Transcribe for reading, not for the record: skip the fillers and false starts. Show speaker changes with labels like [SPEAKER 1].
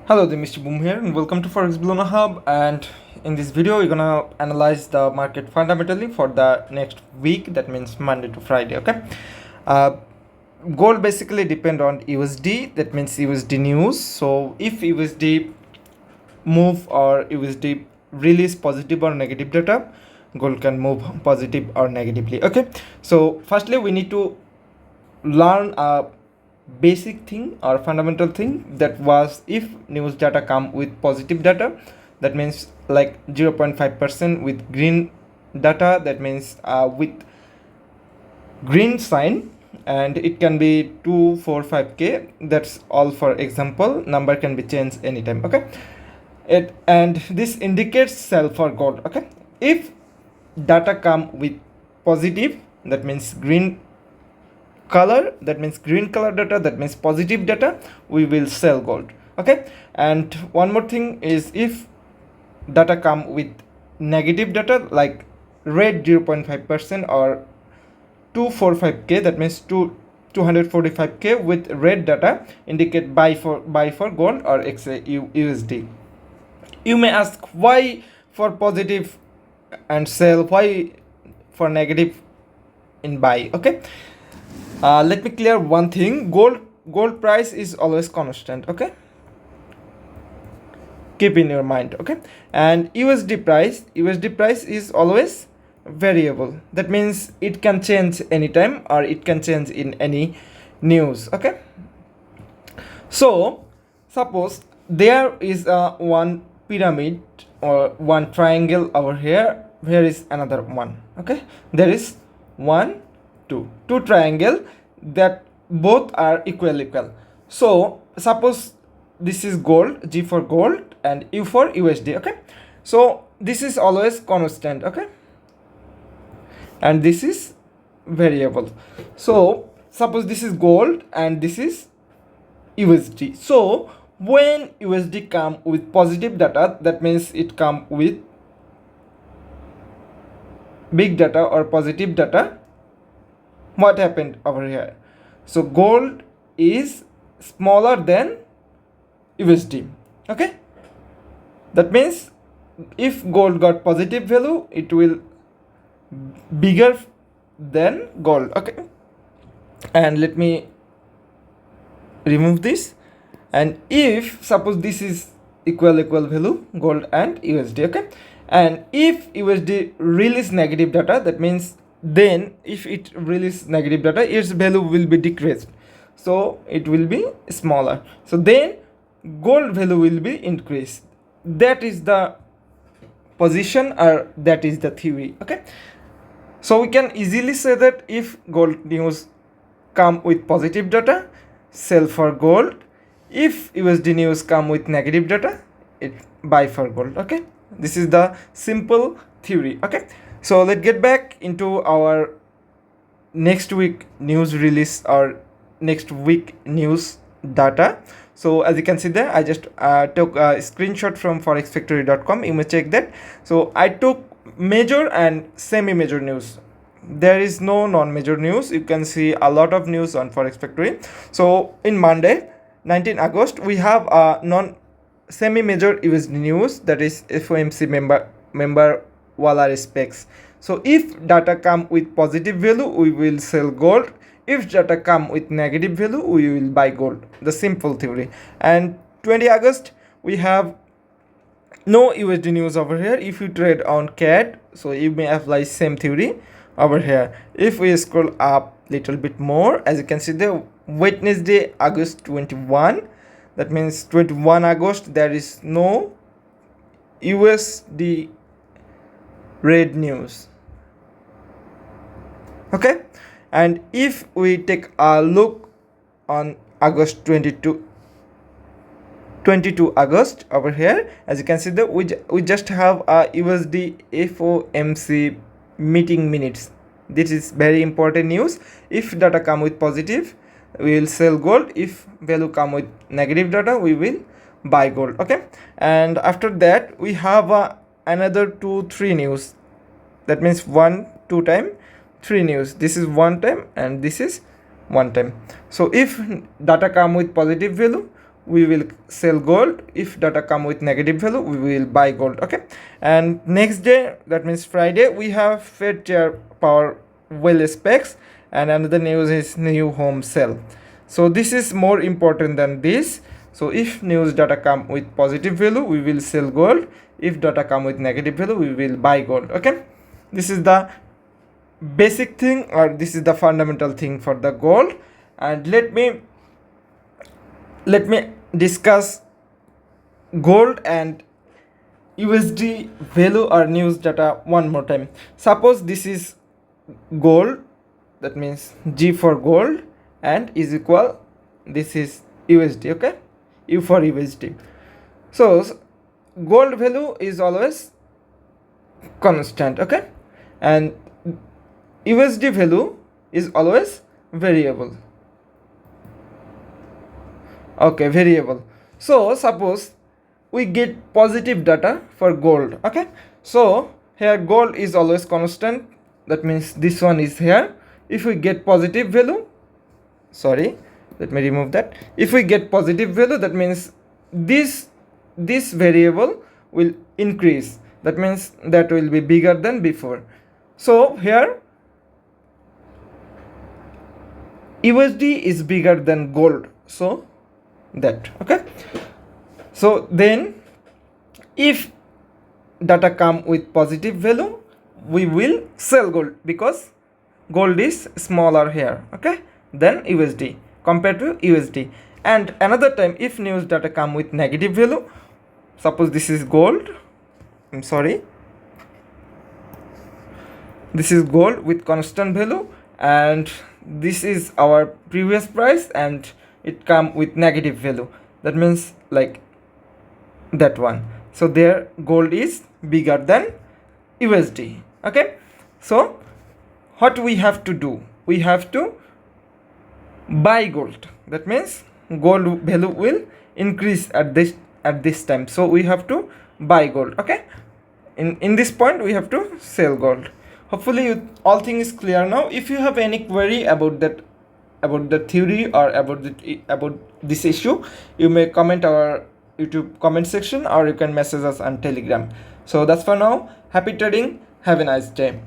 [SPEAKER 1] Hello, the Mr. Boom here, and welcome to Forex Bologna Hub. And in this video, we're gonna analyze the market fundamentally for the next week. That means Monday to Friday. Okay. Uh, Gold basically depend on USD. That means USD news. So if USD move or USD release positive or negative data, gold can move positive or negatively. Okay. So firstly, we need to learn a basic thing or fundamental thing, that was if news data come with positive data, that means like 0.5% with green data, that means with green sign, and it can be 245k. That's all. For example, number can be changed anytime. Okay, and this indicates sell for gold. Okay, if data come with positive, that means green color, that means green color data, that means positive data, we will sell gold. Okay, and one more thing is if data come with negative data like red 0.5% or 245k, that means 245k with red data, indicate buy for gold or XAUUSD. You may ask why for positive and sell, why for negative in buy. Okay, let me clear one thing. Gold price is always constant. Okay, keep in your mind. Okay, and USD price is always variable. That means it can change anytime or it can change in any news. Okay, so suppose there is a one pyramid or one triangle over here. Here is another one. Okay, there is one, two triangle that both are equal. So suppose this is gold, G for gold and U for USD. Okay, so this is always constant. Okay, and this is variable. So suppose this is gold and this is USD. So when USD come with positive data, that means it come with big data or positive data. What happened over here? So gold is smaller than USD. Okay, that means if gold got positive value, it will bigger than gold. Okay, and let me remove this. And if suppose this is equal value, gold and USD. Okay, and if USD release negative data, that means then if it release negative data, its value will be decreased, so it will be smaller. So then gold value will be increased. That is the position, or that is the theory. Okay, so we can easily say that if gold news come with positive data, sell for gold. If USD news come with negative data, it buy for gold. Okay, this is the simple theory. Okay, so let's get back into our next week news release or next week news data. So as you can see there, I just took a screenshot from forexfactory.com. You may check that. So I took major and semi-major news. There is no non-major news. You can see a lot of news on Forex Factory. So in Monday 19 August, we have a semi-major USD news, that is FOMC member Walla specs. So if data come with positive value, we will sell gold. If data come with negative value, we will buy gold. The simple theory. And 20 August, we have no USD news over here. If you trade on CAD, so you may apply same theory over here. If we scroll up little bit more, as you can see the Wednesday August 21, that means 21 August, there is no USD red news. Okay, and if we take a look on August 22 August over here, as you can see that we just have a USD FOMC meeting minutes. This is very important news. If data come with positive, we will sell gold. If value come with negative data, we will buy gold. Okay, and after that we have another 2-3 news. That means 1-2 time 3 news. This is 1 time and this is 1 time. So if data come with positive value, we will sell gold. If data come with negative value, we will buy gold. Okay, and next day, that means Friday, we have Fairchild Power well specs, and another news is new home sale. So this is more important than this. So if news data come with positive value, we will sell gold. If data come with negative value, we will buy gold. Okay, this is the basic thing, or this is the fundamental thing for the gold. And let me discuss gold and USD value or news data one more time. Suppose this is gold, that means G for gold, and is equal, this is USD. Okay, U for USD. So gold value is always constant. Okay, and USD value is always variable. Okay, variable. So suppose we get positive data for gold. Okay, so here gold is always constant, that means this one is here. If we get positive value, sorry, let me remove that. If we get positive value, that means this variable will increase, that means that will be bigger than before. So here USD is bigger than gold, so that. Okay, so then if data come with positive value, we will sell gold, because gold is smaller here, okay, than USD compared to USD. And another time, if news data come with negative value, suppose this is gold, I'm sorry, this is gold with constant value, and this is our previous price, and it come with negative value, that means like that one. So there gold is bigger than USD. Okay, so what we have to do, we have to buy gold, that means gold value will increase at this time, so we have to buy gold. Okay, in this point we have to sell gold. Hopefully all thing is clear now. If you have any query about that, about the theory, or about this issue, you may comment our YouTube comment section, or you can message us on Telegram. So that's for now. Happy trading, have a nice day.